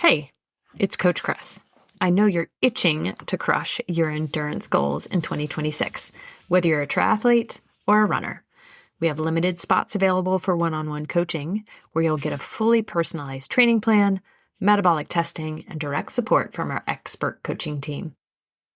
Hey, it's Coach Chris. I know you're itching to crush your endurance goals in 2026, whether you're a triathlete or a runner. We have limited spots available for one-on-one coaching, where you'll get a fully personalized training plan, metabolic testing, and direct support from our expert coaching team.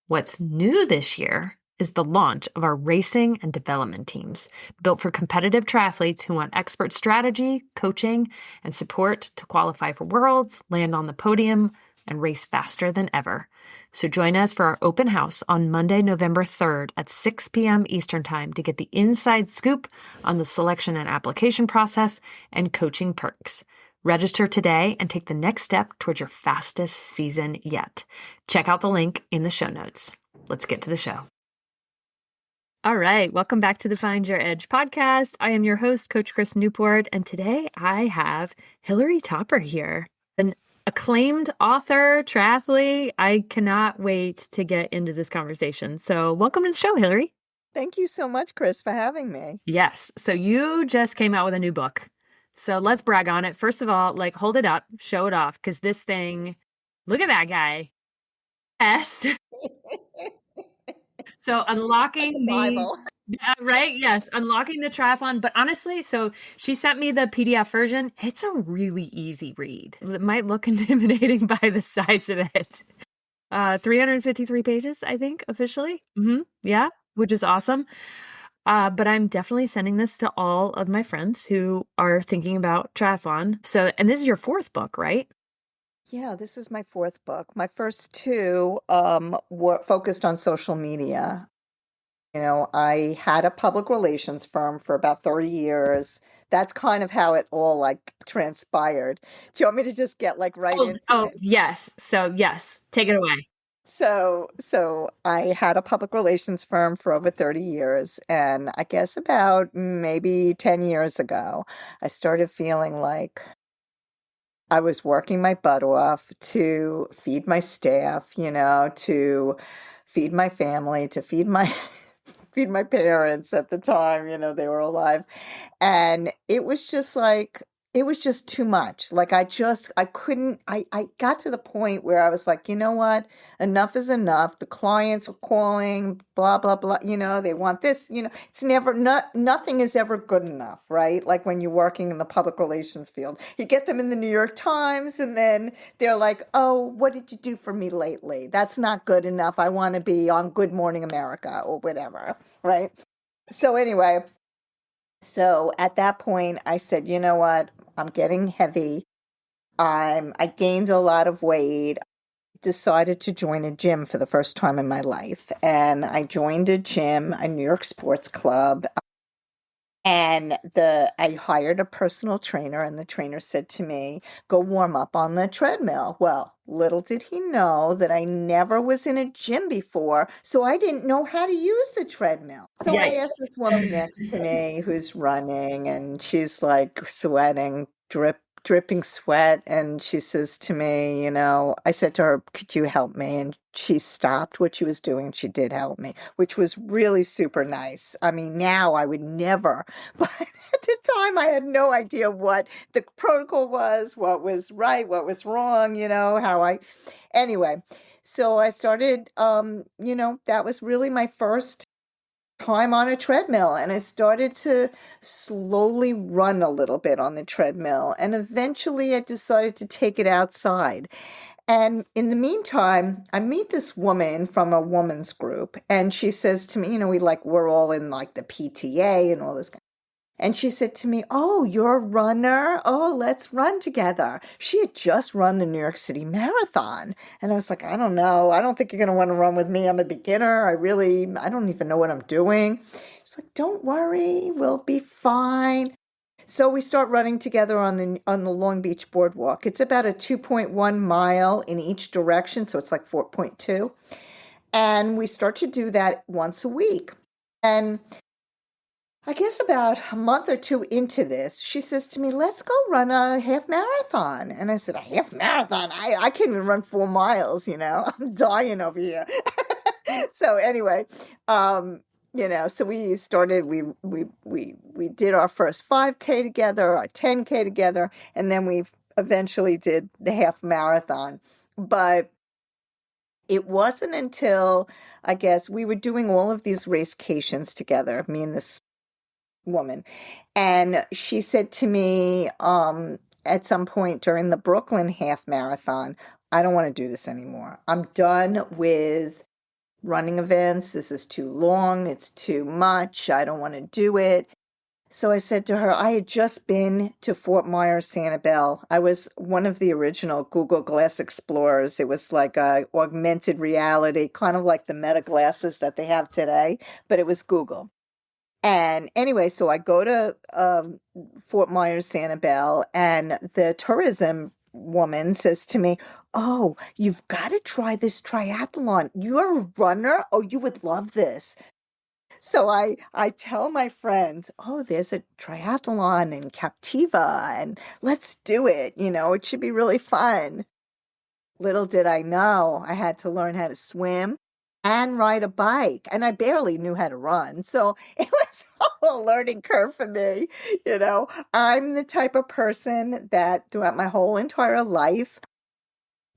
What's new this year is the launch of our racing and development teams, built for competitive triathletes who want expert strategy, coaching, and support to qualify for worlds, land on the podium, and race faster than ever. So join us for our open house on Monday, November 3rd at 6 p.m. Eastern Time to get the inside scoop on the selection and application process and coaching perks. Register today and take the next step towards your fastest season yet. Check out the link in the show notes. Let's get to the show. All right, welcome back to the Find Your Edge podcast. I am your host, Coach Chris Newport, and today I have Hilary Topper here, an acclaimed author, triathlete. I cannot wait to get into this conversation. So welcome to the show, Hilary. Thank you so much, Chris, for having me. Yes, so you just came out with a new book. So let's brag on it. First of all, hold it up, show it off, because this thing, look at that guy. S. So unlocking the Bible. right? Yes, unlocking the triathlon. But honestly, so she sent me the PDF version. It's a really easy read. It might look intimidating by the size of it. 353 pages, I think, officially. Yeah, which is awesome. But I'm definitely sending this to all of my friends who are thinking about triathlon. So, and this is your fourth book, right? Yeah, this is my fourth book. My first two were focused on social media. You know, I had a public relations firm for about 30 years. That's kind of how it all transpired. Do you want me to just get right into it? Yes. So yes, take it away. So I had a public relations firm for over 30 years, and I guess about maybe 10 years ago, I started feeling like I was working my butt off to feed my staff, to feed my family, to feed my feed my parents at the time, they were alive. And it was just too much. I couldn't, I got to the point where I was like, you know what? Enough is enough. The clients are calling, blah, blah, blah. They want this, it's nothing is ever good enough, right? Like when you're working in the public relations field, you get them in the New York Times and then they're like, oh, what did you do for me lately? That's not good enough. I want to be on Good Morning America or whatever, right? So anyway, so at that point, I said, you know what? I'm getting heavy. I gained a lot of weight. Decided to join a gym for the first time in my life. And I joined a gym, a New York sports club. And I hired a personal trainer, and the trainer said to me, go warm up on the treadmill. Well, little did he know that I never was in a gym before, so I didn't know how to use the treadmill. So I asked this woman next to me who's running, and she's like sweating, dripping sweat, and she says to me, I said to her, could you help me? And she stopped what she was doing. She did help me, which was really super nice. I mean, now I would never, but at the time I had no idea what the protocol was, what was right, what was wrong, anyway, so I started, that was really my first time on a treadmill, and I started to slowly run a little bit on the treadmill, and eventually I decided to take it outside. And in the meantime, I meet this woman from a woman's group, and she says to me, we're all in the PTA and all this. And she said to me, oh, you're a runner? Oh, let's run together. She had just run the New York City Marathon. And I was like, I don't know. I don't think you're going to want to run with me. I'm a beginner. I don't even know what I'm doing. She's like, don't worry. We'll be fine. So we start running together on the Long Beach Boardwalk. It's about a 2.1 mile in each direction. So it's like 4.2. And we start to do that once a week. And I guess about a month or two into this, she says to me, let's go run a half marathon. And I said, a half marathon? I can't even run 4 miles, I'm dying over here. So anyway, so we started, we did our first 5K together, our 10K together, and then we've eventually did the half marathon. But it wasn't until, I guess, we were doing all of these racecations together, me and this woman. And she said to me at some point during the Brooklyn half marathon, I don't want to do this anymore. I'm done with running events. This is too long. It's too much. I don't want to do it. So I said to her, I had just been to Fort Myers, Sanibel. I was one of the original Google Glass Explorers. It was like a augmented reality, kind of like the Meta glasses that they have today, but it was Google. And anyway, so I go to Fort Myers, Sanibel, and the tourism woman says to me, Oh, you've got to try this triathlon. You're a runner. Oh, you would love this. So I tell my friends, oh, there's a triathlon in Captiva and let's do it. It should be really fun. Little did I know I had to learn how to swim and ride a bike, and I barely knew how to run. So it was all a learning curve for me. I'm the type of person that throughout my whole entire life,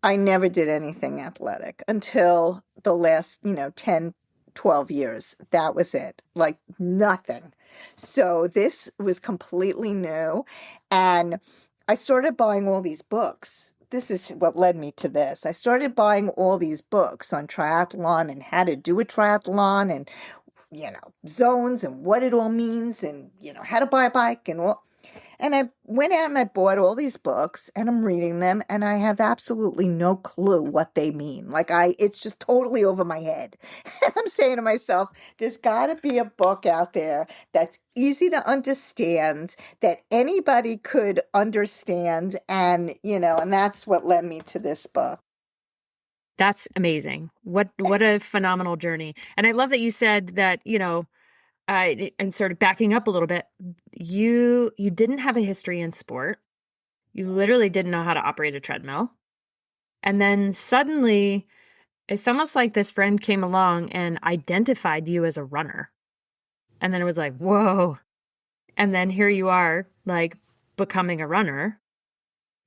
I never did anything athletic until the last, 10, 12 years. That was it. Like nothing. So this was completely new. And I started buying all these books. This is what led me to this. I started buying all these books on triathlon and how to do a triathlon and, zones and what it all means and, how to buy a bike and all. And I went out and I bought all these books and I'm reading them and I have absolutely no clue what they mean. It's just totally over my head. And I'm saying to myself, there's got to be a book out there that's easy to understand, that anybody could understand. And that's what led me to this book. That's amazing. What a phenomenal journey. And I love that you said that, and sort of backing up a little bit, you didn't have a history in sport. You literally didn't know how to operate a treadmill. And then suddenly it's almost like this friend came along and identified you as a runner. And then it was like, whoa. And then here you are, like becoming a runner.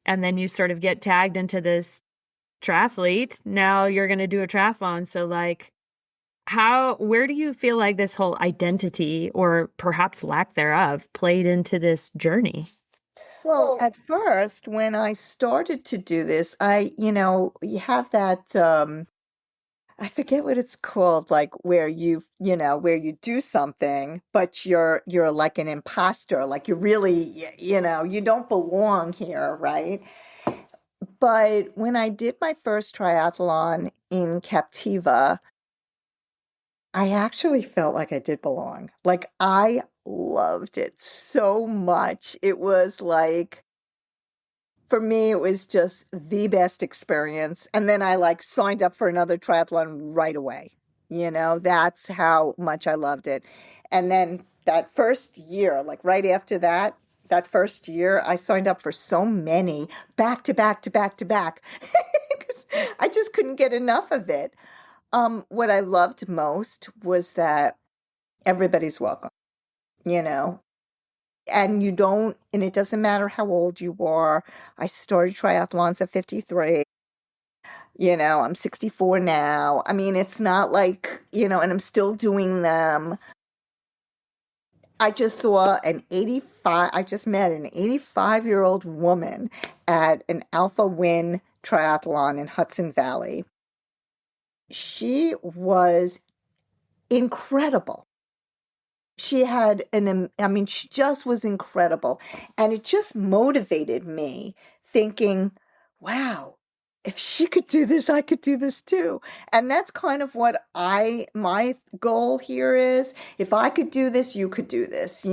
And then you sort of get tagged into this triathlete. Now you're going to do a triathlon. So like, where do you feel like this whole identity or perhaps lack thereof played into this journey? Well, at first, when I started to do this, you have that, I forget what it's called, like where you do something, but you're like an imposter, like you really, you don't belong here, right? But when I did my first triathlon in Captiva, I actually felt like I did belong. Like I loved it so much. It was like, for me, it was just the best experience. And then I like signed up for another triathlon right away. That's how much I loved it. And then that first year, like right after that first year, I signed up for so many back to back to back to back. 'Cause I just couldn't get enough of it. What I loved most was that everybody's welcome, you know, and and it doesn't matter how old you are. I started triathlons at 53. I'm 64 now. I mean, it's not like, and I'm still doing them. I just met an 85-year-old woman at an Alpha Win triathlon in Hudson Valley. She was incredible. She just was incredible. And it just motivated me thinking, wow, if she could do this, I could do this too. And that's kind of what my goal here is. If I could do this, you could do this.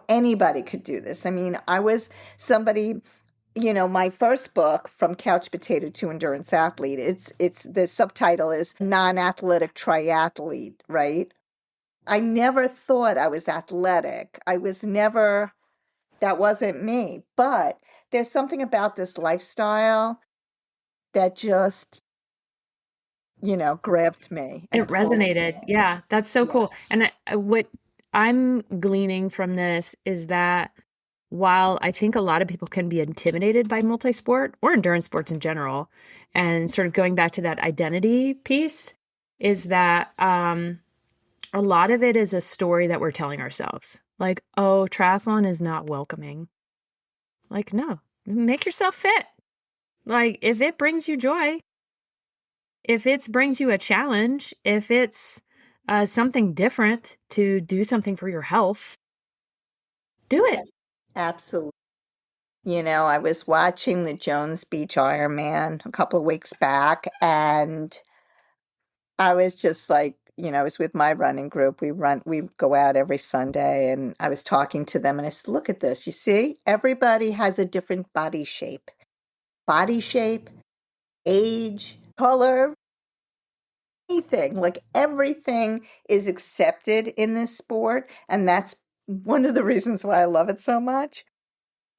Anybody could do this. I mean, I was somebody, my first book, From Couch Potato to Endurance Athlete, it's the subtitle is Non-Athletic Triathlete, right? I never thought I was athletic. That wasn't me. But there's something about this lifestyle that just, grabbed me It and pulled me. resonated. Yeah, that's so Yeah. cool. And what I'm gleaning from this is that while I think a lot of people can be intimidated by multisport or endurance sports in general, and sort of going back to that identity piece, is that a lot of it is a story that we're telling ourselves. Like, oh, triathlon is not welcoming. Like, no, make yourself fit. Like, if it brings you joy, if it brings you a challenge, if it's something different to do something for your health, do it. Absolutely. I was watching the Jones Beach Ironman a couple of weeks back, and I was just like, I was with my running group. We go out every Sunday, and I was talking to them, and I said, look at this. You see, everybody has a different body shape, age, color, anything. Like everything is accepted in this sport. And that's one of the reasons why I love it so much.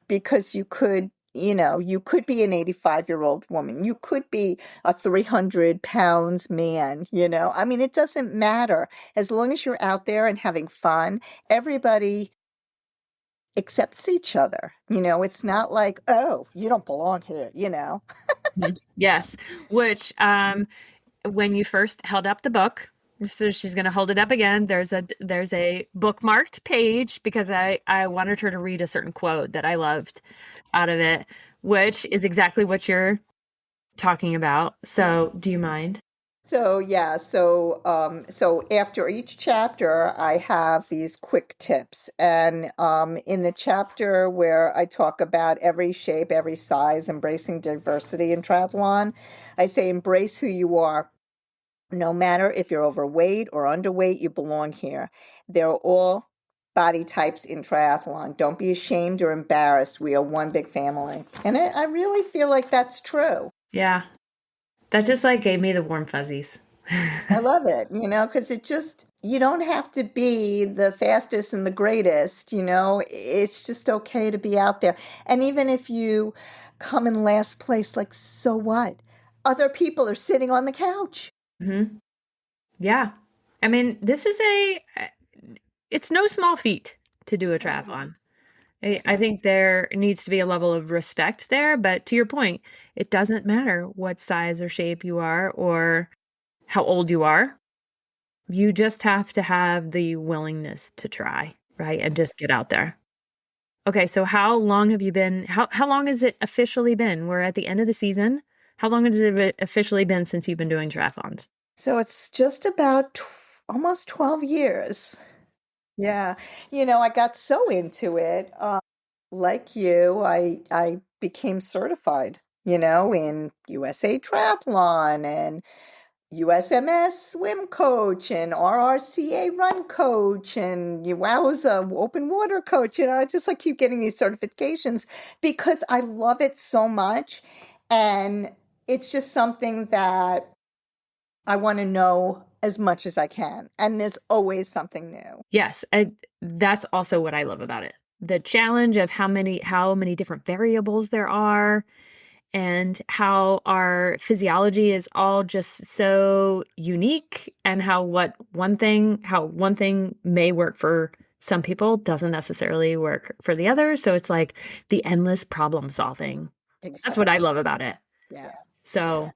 Because you could be an 85-year-old woman. You could be a 300 pounds man, I mean, it doesn't matter. As long as you're out there and having fun, everybody accepts each other. It's not like, oh, you don't belong here. Mhm. Yes. Which, when you first held up the book, so she's going to hold it up again. There's a bookmarked page because I wanted her to read a certain quote that I loved out of it, which is exactly what you're talking about. So, do you mind? So yeah, so after each chapter, I have these quick tips, and in the chapter where I talk about every shape, every size, embracing diversity in triathlon, I say embrace who you are. No matter if you're overweight or underweight, you belong here. They're all body types in triathlon. Don't be ashamed or embarrassed. We are one big family, and I really feel like that's true. Yeah. That just like gave me the warm fuzzies. I love it, because you don't have to be the fastest and the greatest, it's just okay to be out there. And even if you come in last place, like, so what? Other people are sitting on the couch. Hmm. Yeah. I mean, it's no small feat to do a triathlon. I think there needs to be a level of respect there, but to your point, it doesn't matter what size or shape you are or how old you are. You just have to have the willingness to try, right? And just get out there. Okay, so how long have you been, how long has it officially been? We're at the end of the season. How long has it officially been since you've been doing triathlons? So it's just about almost 12 years. Yeah. I got so into it. Like you, I became certified, in USA Triathlon and USMS swim coach and RRCA run coach and Wowza open water coach. I just like keep getting these certifications because I love it so much. And it's just something that I want to know as much as I can. And there's always something new. Yes, that's also what I love about it. The challenge of how many different variables there are and how our physiology is all just so unique and how one thing may work for some people doesn't necessarily work for the others. So it's like the endless problem solving. That's what I Exactly. love about it. Yeah. So,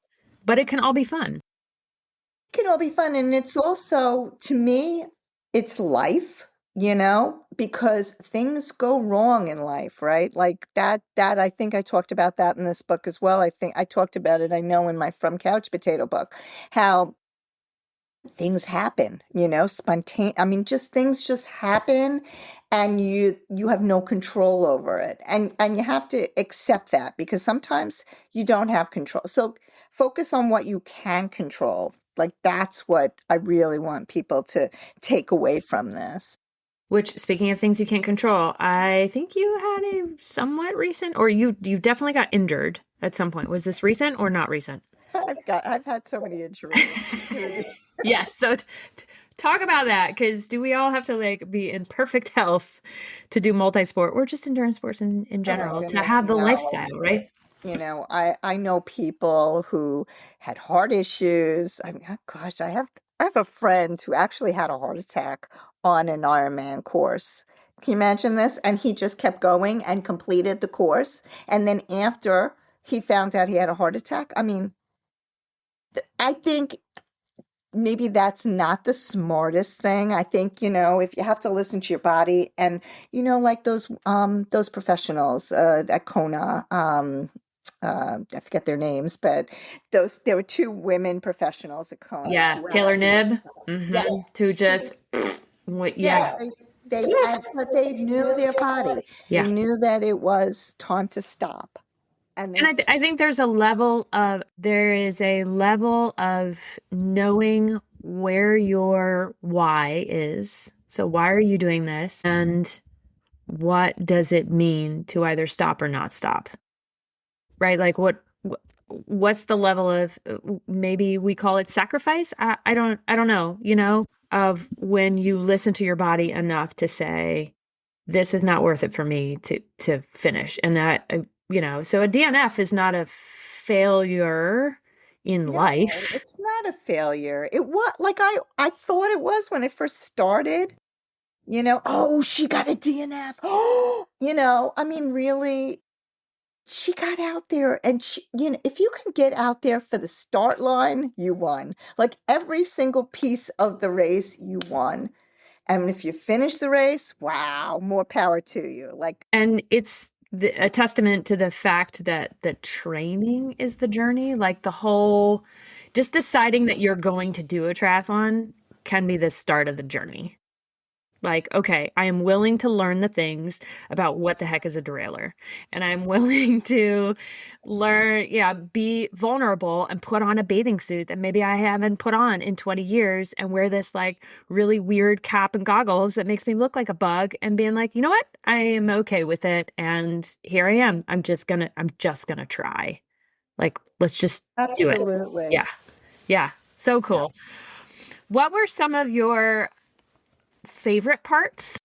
but it can all be fun. Can all be fun. And it's also, to me, it's life, because things go wrong in life, right? Like that I think I talked about that in this book as well. I think I talked about it, I know, in my From Couch Potato book, how things happen, spontaneous. I mean, just things just happen and you have no control over it. And you have to accept that because sometimes you don't have control. So focus on what you can control. Like that's what I really want people to take away from this. Which, speaking of things you can't control, I think you had a somewhat recent, or you definitely got injured at some point. Was this recent or not recent? I've had so many injuries. Yes. So talk about that, because do we all have to like be in perfect health to do multi-sport or just endurance sports in Oh my general to goodness, have the no. lifestyle, right? I know people who had heart issues. I mean, oh gosh, I have a friend who actually had a heart attack on an Ironman course Can you imagine this? And he just kept going and completed the course. And then after he found out he had a heart attack, I mean, I think maybe that's not the smartest thing. I think, if you have to listen to your body and, like those professionals at Kona, I forget their names, but there were two women professionals at Kona. Yeah, Taylor Nibb, Yeah. to just, what, Yeah. yeah, But they knew their body. yeah. They knew that it was time to stop. And And I think there is a level of knowing where your why is. So why are you doing this? And what does it mean to either stop or not stop? Right? Like what's the level of, maybe we call it sacrifice? I don't know, of when you listen to your body enough to say, this is not worth it for me to finish. And that, so a DNF is not a failure in life. it's not a failure. It was like I thought it was when it first started. Oh, she got a DNF. I mean, really, she got out there and if you can get out there for the start line, you won. Like every single piece of the race, you won. And if you finish the race, wow, more power to you. And it's a testament to the fact that the training is the journey. Like the whole, just deciding that you're going to do a triathlon can be the start of the journey. Like, okay, I am willing to learn the things about what the heck is a derailleur. And I'm willing to learn, be vulnerable and put on a bathing suit that maybe I haven't put on in 20 years and wear this like really weird cap and goggles that makes me look like a bug and being like, you know what? I am okay with it. And here I am. I'm just gonna try. Like, let's just do it. Absolutely. Yeah. Yeah. So cool. What were some of your favorite parts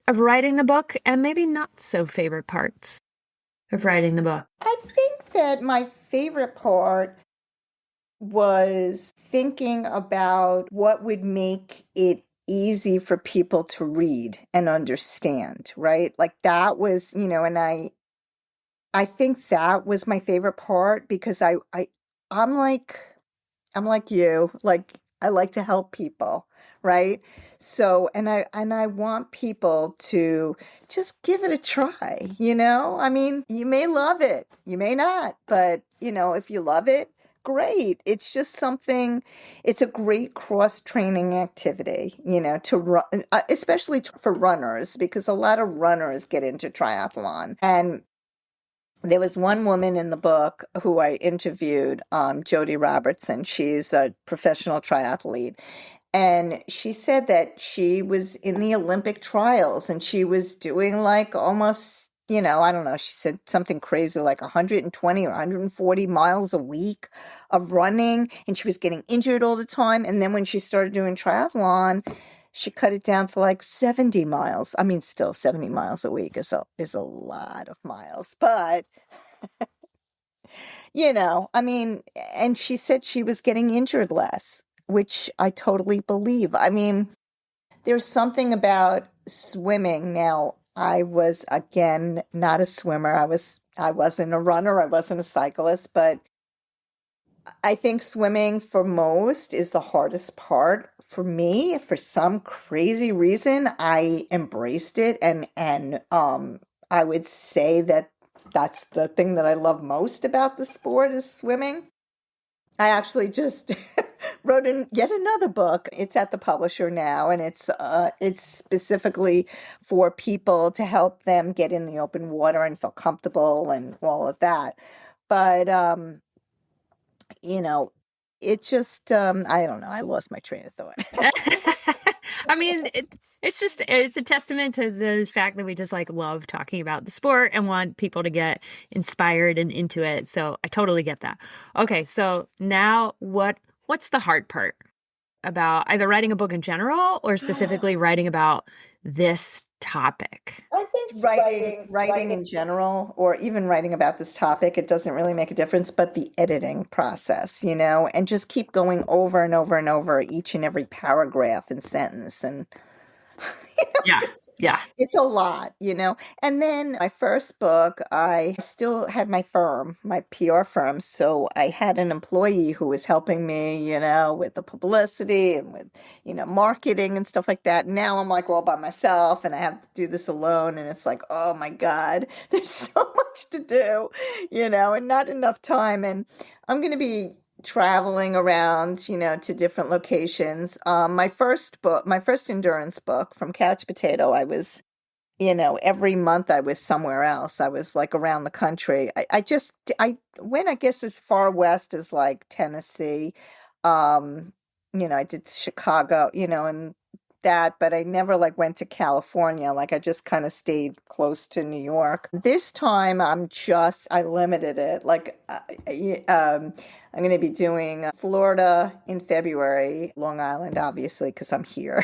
of writing the book and maybe not so favorite parts of writing the book? I think that my favorite part was thinking about what would make it easy for people to read and understand, right? Like that was, and I think that was my favorite part because I'm like you, like I like to help people, right? So, and I want people to just give it a try, I mean, you may love it, you may not, but if you love it, great. It's just something, it's a great cross-training activity, to run, especially for runners, because a lot of runners get into triathlon. And there was one woman in the book who I interviewed, Jody Robertson. She's a professional triathlete. And she said that she was in the Olympic trials and she was doing like almost, I don't know, she said something crazy like 120 or 140 miles a week of running. And she was getting injured all the time. And then when she started doing triathlon, she cut it down to like 70 miles. I mean, still 70 miles a week is a lot of miles, but I mean, and she said she was getting injured less, which I totally believe. I mean, there's something about swimming. Now, I was again not a swimmer. I wasn't a runner, I wasn't a cyclist, but I think swimming for most is the hardest part. For me, for some crazy reason, I embraced it and I would say that that's the thing that I love most about the sport is swimming. I actually just wrote yet another book. It's at the publisher now, and it's specifically for people to help them get in the open water and feel comfortable and all of that. But it just, I don't know. I lost my train of thought. I mean, it's a testament to the fact that we just like love talking about the sport and want people to get inspired and into it. So I totally get that. Okay. So now what's the hard part about either writing a book in general or specifically writing about this topic? I think writing in general, or even writing about this topic, it doesn't really make a difference, but the editing process, and just keep going over and over and over each and every paragraph and sentence. And Yeah. Yeah. It's a lot, And then my first book, I still had my firm, my PR firm. So I had an employee who was helping me, with the publicity and with, marketing and stuff like that. Now I'm like all by myself and I have to do this alone. And it's like, oh my God, there's so much to do, and not enough time. And I'm going to be traveling around, to different locations. My first endurance book, From Couch Potato, I was, every month I was somewhere else. I was like around the country. I went, I guess, as far west as like Tennessee. Um, I did Chicago, and that, but I never like went to California. Like I just kind of stayed close to New York. This time I limited it. Like, I'm going to be doing Florida in February, Long Island, obviously, because I'm here.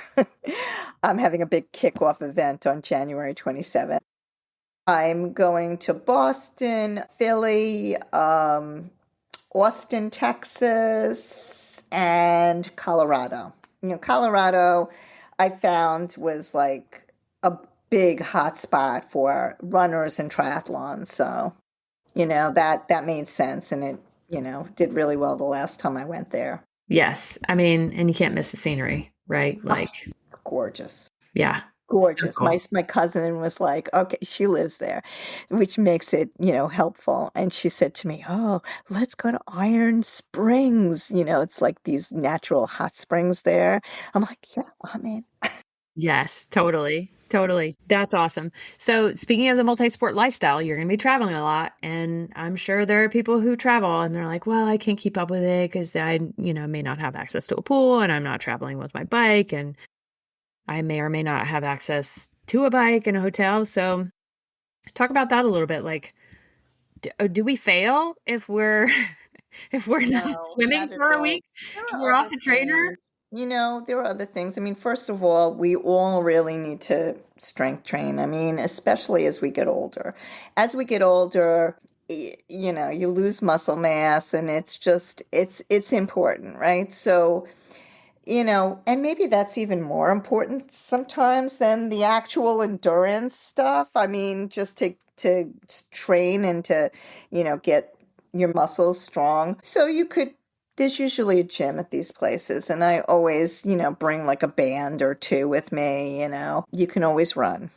I'm having a big kickoff event on January 27th. I'm going to Boston, Philly, Austin, Texas, and Colorado. Colorado, I found was like a big hotspot for runners and triathlons. So, that made sense. And it, did really well the last time I went there. Yes. I mean, and you can't miss the scenery, right? Like, Gorgeous. yeah. Gorgeous. So cool. My cousin was like, okay, she lives there, which makes it, helpful. And she said to me, oh, let's go to Iron Springs. It's like these natural hot springs there. I'm like, yeah, I'm in. Yes, totally. Totally. That's awesome. So speaking of the multi-sport lifestyle, you're going to be traveling a lot. And I'm sure there are people who travel and they're like, well, I can't keep up with it because I, may not have access to a pool and I'm not traveling with my bike. And I may or may not have access to a bike and a hotel. So talk about that a little bit. Like, do we fail if we're if we're not No, swimming not at for a all. week There and are we're off other the trainer? things. There are other things. I mean, first of all, we all really need to strength train. I mean, especially as we get older. As we get older, you lose muscle mass and it's important, right? So, and maybe that's even more important sometimes than the actual endurance stuff. I mean, just to train and to, get your muscles strong. So there's usually a gym at these places, and I always, bring like a band or two with me, You can always run.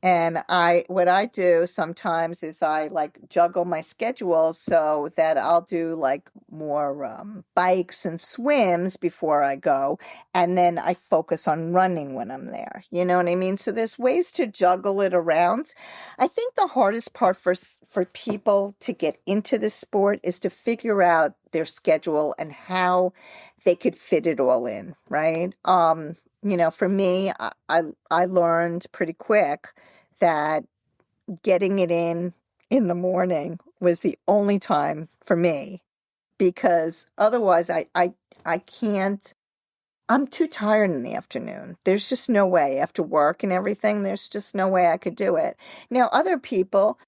And what I do sometimes is I like juggle my schedule so that I'll do like more bikes and swims before I go. And then I focus on running when I'm there. You know what I mean? So there's ways to juggle it around. I think the hardest part for people to get into this sport is to figure out their schedule and how they could fit it all in, right? For me, I learned pretty quick that getting it in the morning was the only time for me because otherwise I can't. I'm too tired in the afternoon. There's just no way after work and everything. There's just no way I could do it. Now, other people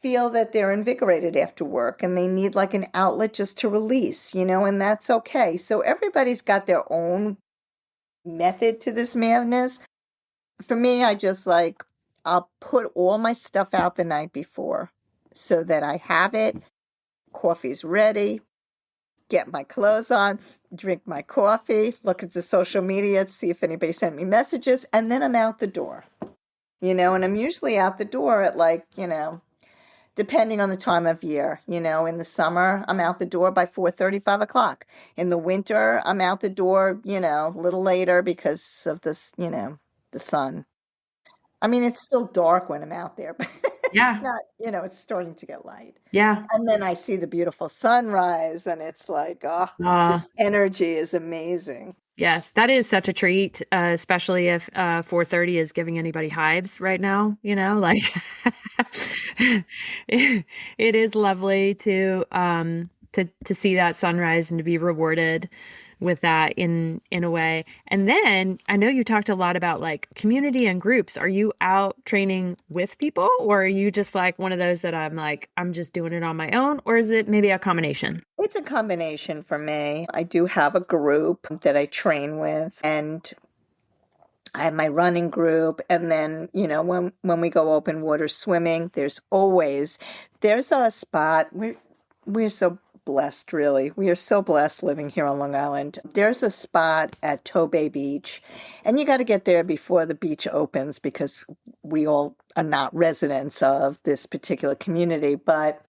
feel that they're invigorated after work and they need like an outlet just to release, and that's okay. So everybody's got their own method to this madness. For me, I'll put all my stuff out the night before so that I have it. Coffee's ready. Get my clothes on, drink my coffee, look at the social media, see if anybody sent me messages, and then I'm out the door. And I'm usually out the door at like, depending on the time of year. In the summer, I'm out the door by 4:30, 5 o'clock. In the winter, I'm out the door, a little later because of this, the sun. I mean, it's still dark when I'm out there, but it's Yeah. not, it's starting to get light. Yeah. And then I see the beautiful sunrise, and it's like, oh, Uh, this energy is amazing. yes, that is such a treat, especially if 4:30 is giving anybody hives right now, like it is lovely to see that sunrise and to be rewarded with that in a way. And then I know you talked a lot about like community and groups. Are you out training with people or are you just like one of those that I'm just doing it on my own, or is it maybe a combination? It's a combination for me. I do have a group that I train with, and I have my running group, and then, when we go open water swimming, there's a spot. We're so blessed, really. We are so blessed living here on Long Island. There's a spot at Tobay Beach, and you got to get there before the beach opens because we all are not residents of this particular community, but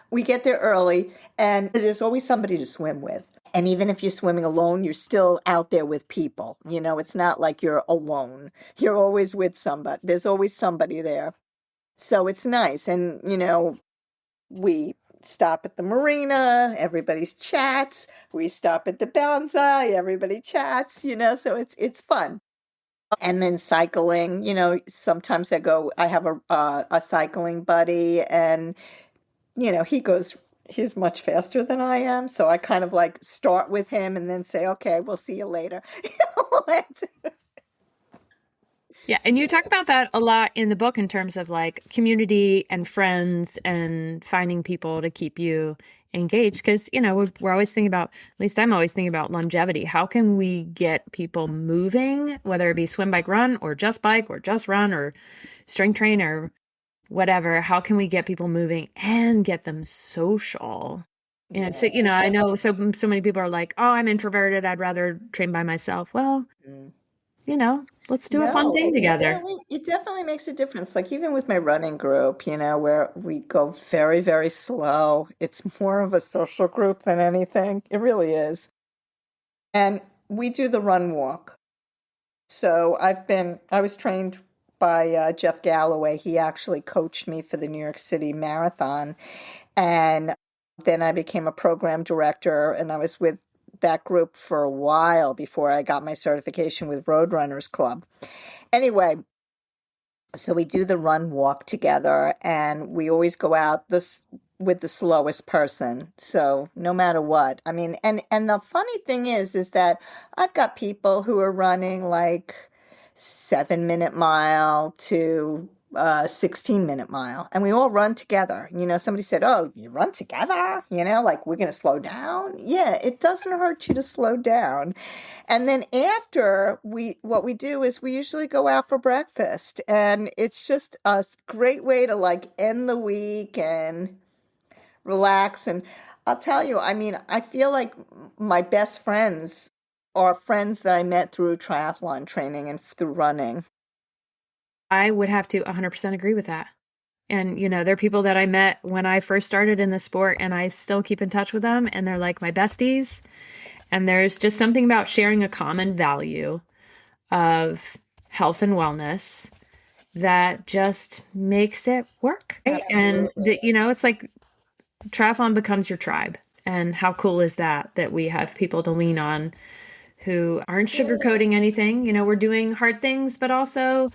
we get there early, and there's always somebody to swim with. And even if you're swimming alone, you're still out there with people. It's not like you're alone. You're always with somebody. There's always somebody there. So it's nice. And, we stop at the marina, everybody's chats. We stop at the Bouncy, everybody chats, so it's fun. And then cycling, sometimes I have a cycling buddy, and he's much faster than I am. So I kind of like start with him and then say, okay, we'll see you later. Yeah, and you talk about that a lot in the book in terms of like community and friends and finding people to keep you engaged. Because, we're always thinking about, at least I'm always thinking about longevity. How can we get people moving, whether it be swim, bike, run, or just bike, or just run, or strength train, or whatever? How can we get people moving and get them social? And so, I know so many people are like, oh, I'm introverted, I'd rather train by myself. Well, let's do a fun No, thing together. it definitely makes a difference. Like even with my running group, where we go very, very slow. It's more of a social group than anything. It really is. And we do the run walk. So I was trained by Jeff Galloway. He actually coached me for the New York City Marathon. And then I became a program director, and I was with that group for a while before I got my certification with Roadrunners Club. Anyway, so we do the run walk together, and we always go out with the slowest person. So no matter what, I mean, and the funny thing is that I've got people who are running like 7-minute mile to 16-minute mile, and we all run together. Somebody said, "Oh, you run together?" Like we're going to slow down. Yeah, it doesn't hurt you to slow down. And then after what we do is we usually go out for breakfast, and it's just a great way to like end the week and relax. And I'll tell you, I mean, I feel like my best friends are friends that I met through triathlon training and through running. I would have to 100% agree with that. And, there are people that I met when I first started in the sport, and I still keep in touch with them, and they're like my besties. And there's just something about sharing a common value of health and wellness that just makes it work. Right? And, it's like triathlon becomes your tribe. And how cool is that we have people to lean on who aren't sugarcoating anything. We're doing hard things, but also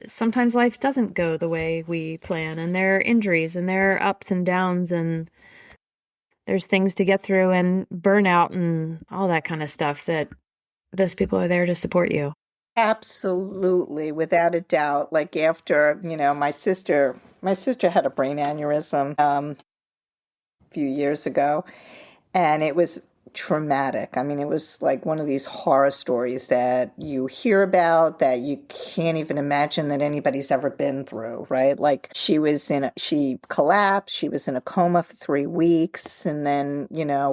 sometimes life doesn't go the way we plan, and there are injuries and there are ups and downs, and there's things to get through, and burnout and all that kind of stuff, that those people are there to support you. Absolutely, without a doubt. Like after, my sister had a brain aneurysm a few years ago, and it was traumatic. I mean, it was like one of these horror stories that you hear about that you can't even imagine that anybody's ever been through, right? Like she collapsed, she was in a coma for 3 weeks, and then,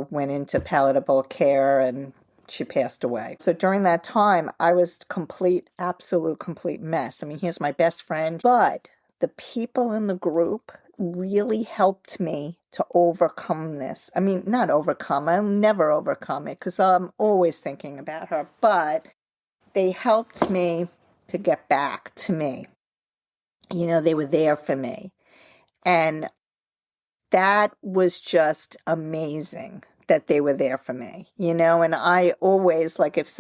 went into palliative care, and she passed away. So during that time, I was absolute complete mess. I mean, here's my best friend, but the people in the group really helped me to overcome this. I mean, not overcome, I'll never overcome it because I'm always thinking about her, but they helped me to get back to me. They were there for me. And that was just amazing that they were there for me, and I always, like, if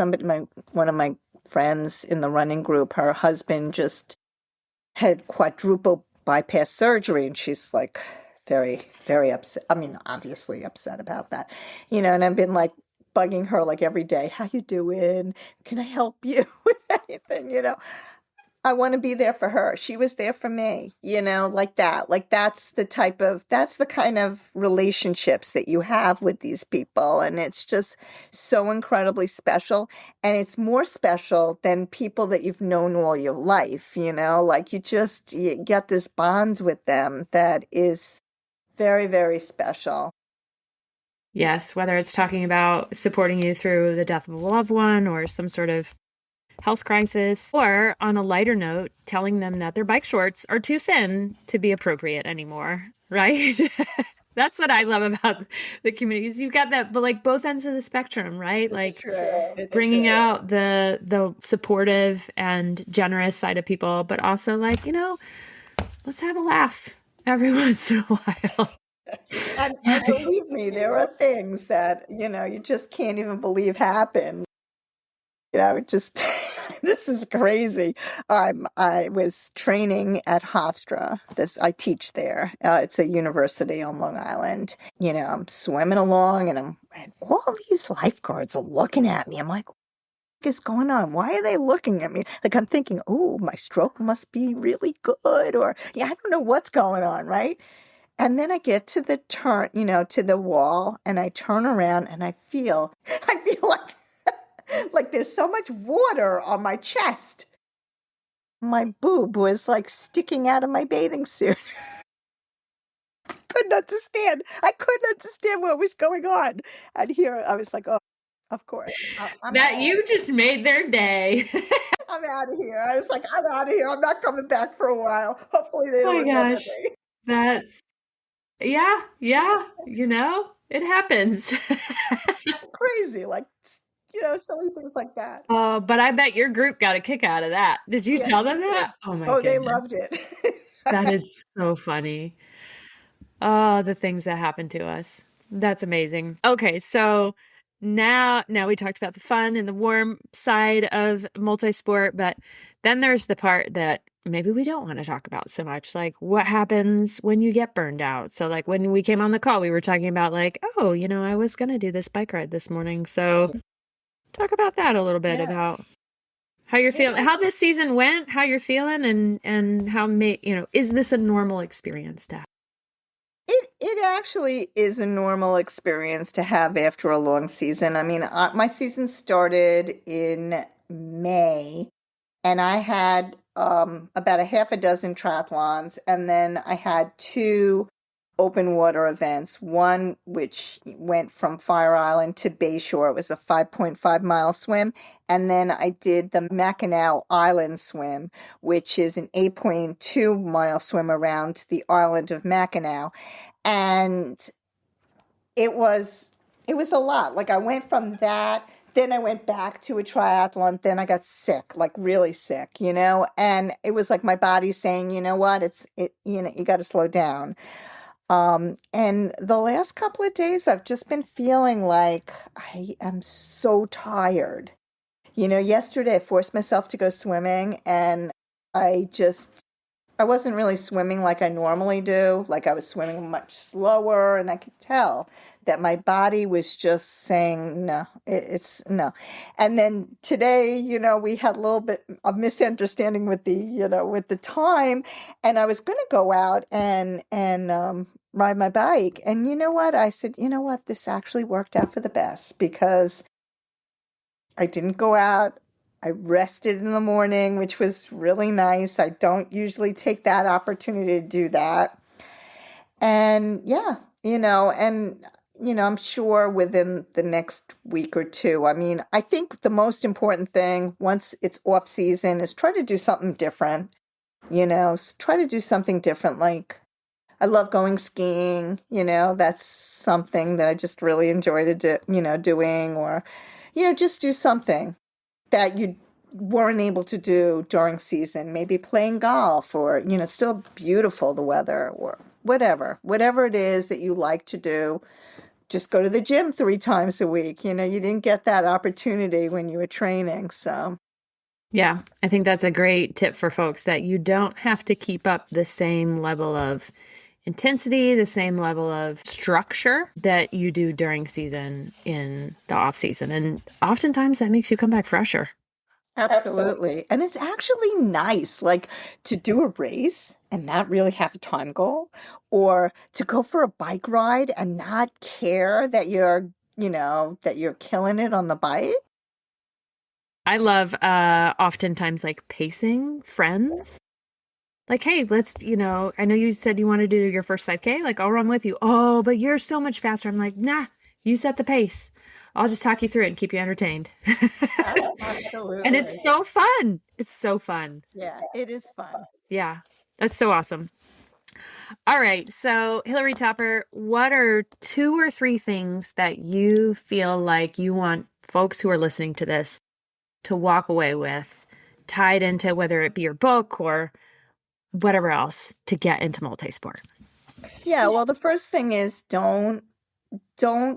one of my friends in the running group, her husband just had quadruple bypass surgery, and she's like very, very upset. I mean, obviously upset about that, and I've been like bugging her like every day. How you doing? Can I help you with anything? I want to be there for her. She was there for me, like that. Like that's the kind of relationships that you have with these people. And it's just so incredibly special. And it's more special than people that you've known all your life, like you get this bond with them that is very, very special. Yes, whether it's talking about supporting you through the death of a loved one or some sort of health crisis, or on a lighter note, telling them that their bike shorts are too thin to be appropriate anymore, right? That's what I love about the communities. You've got that, but like both ends of the spectrum, right? It's Like true. It's bringing true. out the supportive and generous side of people, but also like, let's have a laugh every once in a while. And believe me, there are things that, you just can't even believe happen. Just this is crazy. I was training at Hofstra. I teach there. It's a university on Long Island. I'm swimming along, and all these lifeguards are looking at me. I'm like, what is going on? Why are they looking at me? Like I'm thinking, oh, my stroke must be really good, or yeah, I don't know what's going on, right? And then I get to the turn, to the wall, and I turn around and I feel like there's so much water on my chest. My boob was like sticking out of my bathing suit. I couldn't understand what was going on. And here I was like, oh, of course. That you just made their day. I'm out of here. I was like, I'm out of here. I'm not coming back for a while. Hopefully they Oh don't my remember gosh. me. That's, yeah, it happens. Crazy. Like, silly things like that. But I bet your group got a kick out of that. Did you Yes, tell them they did. that? Oh my Oh, they goodness. loved it. That is so funny. Oh, the things that happen to us. That's amazing. Okay, so now we talked about the fun and the warm side of multi-sport, but then there's the part that maybe we don't want to talk about so much, like what happens when you get burned out. So like when we came on the call, we were talking about like, oh, I was gonna do this bike ride this morning. So talk about that a little bit Yeah. about how you're Yeah. feeling, how this season went, how you're feeling, and how is this a normal experience to have? It actually is a normal experience to have after a long season. I mean, my season started in May, and I had about a half a dozen triathlons, and then I had two open water events. One which went from Fire Island to Bayshore. It was a 5.5-mile swim, and then I did the Mackinac Island swim, which is an 8.2-mile swim around the island of Mackinac. And it was it was a lot. Like I went from that, then I went back to a triathlon, then I got sick, like really sick, and it was like my body saying, you know what, you got to slow down. And the last couple of days I've just been feeling like I am so tired. Yesterday I forced myself to go swimming, and I just I wasn't really swimming like I normally do. Like I was swimming much slower, and I could tell that my body was just saying no. It's no. And then today, we had a little bit of misunderstanding with the time, and I was going to go out and ride my bike. And you know what? I said, you know what? This actually worked out for the best because I didn't go out. I rested in the morning, which was really nice. I don't usually take that opportunity to do that. And yeah, I'm sure within the next week or two. I mean, I think the most important thing once it's off season is try to do something different. Try to do something different. Like I love going skiing, that's something that I just really enjoy to do, doing, or, just do something that you weren't able to do during season, maybe playing golf or, still beautiful the weather or whatever it is that you like to do. Just go to the gym 3 times a week. You didn't get that opportunity when you were training. So, Yeah, I think that's a great tip for folks that you don't have to keep up the same level of intensity, the same level of structure that you do during season in the off season. And oftentimes that makes you come back fresher. Absolutely. And it's actually nice, like to do a race and not really have a time goal, or to go for a bike ride and not care that that you're killing it on the bike. I love oftentimes like pacing friends. Like, hey, I know you said you want to do your first 5K. Like, I'll run with you. Oh, but you're so much faster. I'm like, nah, you set the pace. I'll just talk you through it and keep you entertained. And Absolutely. it's so fun. It's so fun. Yeah, it is fun. Yeah, that's so awesome. All right. So, Hilary Topper, what are 2 or 3 things that you feel like you want folks who are listening to this to walk away with, tied into whether it be your book or whatever else to get into multisport? Yeah, well, the first thing is don't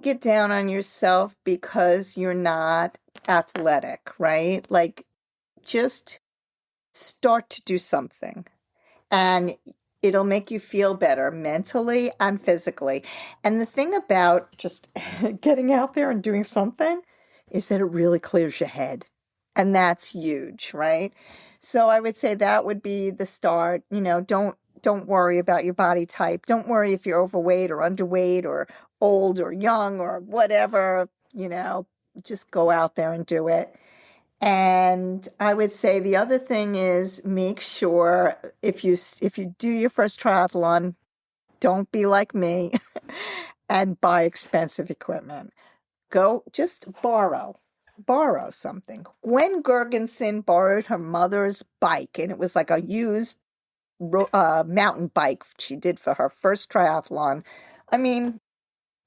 get down on yourself because you're not athletic, right? Like just start to do something and it'll make you feel better mentally and physically. And the thing about just getting out there and doing something is that it really clears your head. And that's huge, right? So I would say that would be the start. Don't worry about your body type. Don't worry if you're overweight or underweight or old or young or whatever. Just go out there and do it. And I would say the other thing is make sure if you do your first triathlon, don't be like me and buy expensive equipment. Go just borrow something. Gwen Gergensen borrowed her mother's bike, and it was like a used mountain bike she did for her first triathlon. I mean,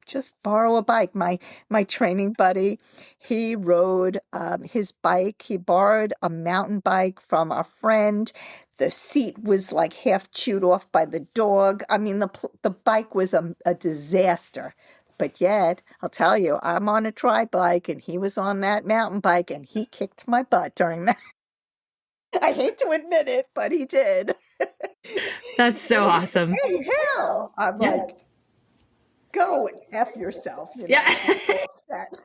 just borrow a bike. My training buddy, he rode his bike. He borrowed a mountain bike from a friend. The seat was like half chewed off by the dog. I mean, the bike was a disaster. But yet, I'll tell you, I'm on a tri bike and he was on that mountain bike and he kicked my butt during that. I hate to admit it, but he did. That's so He said, awesome. "Hey, hell." I'm Yeah. like, go and F yourself, Yeah. I was so upset.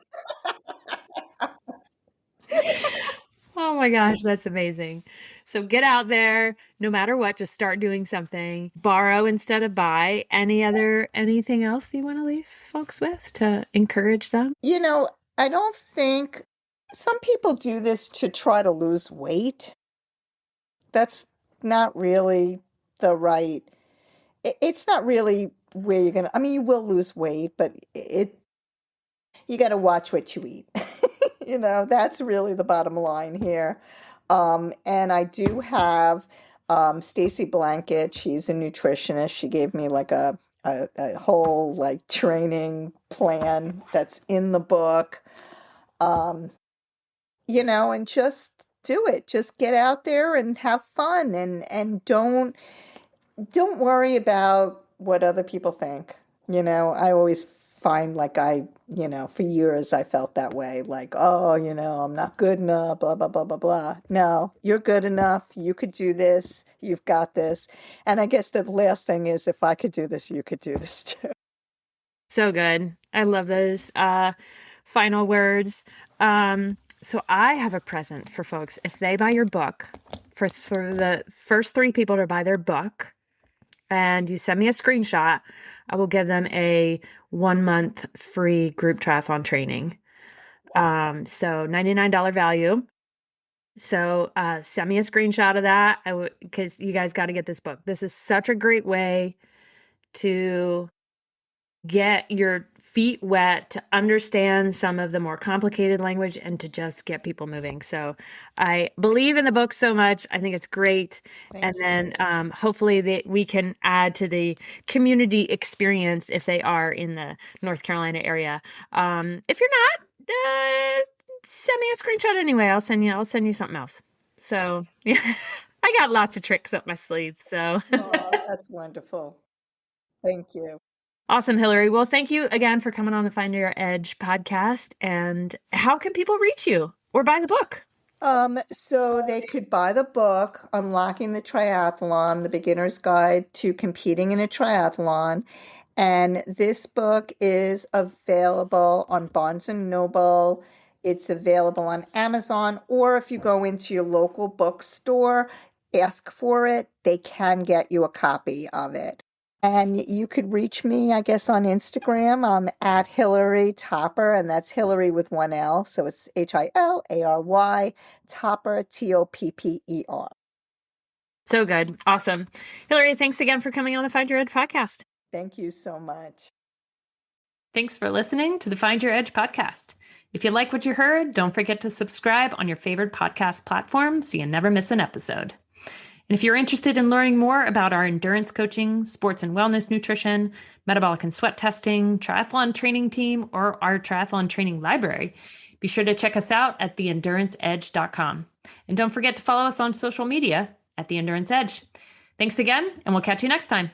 Oh my gosh, that's amazing. So get out there, no matter what, just start doing something. Borrow instead of buy. Anything else you want to leave folks with to encourage them? You know, I don't think some people do this to try to lose weight. That's not really the right. It's not really where you're gonna. I mean, you will lose weight, but you got to watch what you eat. That's really the bottom line here. And I do have Stacy Blanket. She's a nutritionist. She gave me like a whole like training plan that's in the book. Um, and just do it. Just get out there and have fun and don't worry about what other people think. I always find like for years I felt that way, like, oh, I'm not good enough, blah, blah, blah, blah, blah. No, you're good enough. You could do this. You've got this. And I guess the last thing is if I could do this, you could do this too. So good. I love those final words. So I have a present for folks. If they buy your book, for the first 3 people to buy their book, and you send me a screenshot, I will give them a 1 month free group triathlon training. So $99 value. So send me a screenshot of that. Because you guys got to get this book. This is such a great way to get your feet wet, to understand some of the more complicated language, and to just get people moving. So I believe in the book so much. I think it's great. Thank you. Then hopefully we can add to the community experience if they are in the North Carolina area. If you're not, send me a screenshot anyway. I'll send you something else. So yeah, I got lots of tricks up my sleeve. So Oh, that's wonderful. Thank you. awesome, Hilary. Well, thank you again for coming on the Find Your Edge podcast. And how can people reach you or buy the book? So they could buy the book, Unlocking the Triathlon, The Beginner's Guide to Competing in a Triathlon. And this book is available on Barnes& and Noble. It's available on Amazon, or if you go into your local bookstore, ask for it, they can get you a copy of it. And you could reach me, I guess, on Instagram. I'm at Hilary Topper, and that's Hilary with one L. So it's Hilary Topper, Topper. So good. Awesome. Hilary, thanks again for coming on the Find Your Edge podcast. Thank you so much. Thanks for listening to the Find Your Edge podcast. If you like what you heard, don't forget to subscribe on your favorite podcast platform so you never miss an episode. And if you're interested in learning more about our endurance coaching, sports and wellness nutrition, metabolic and sweat testing, triathlon training team, or our triathlon training library, be sure to check us out at theenduranceedge.com. And don't forget to follow us on social media at The Endurance Edge. Thanks again, and we'll catch you next time.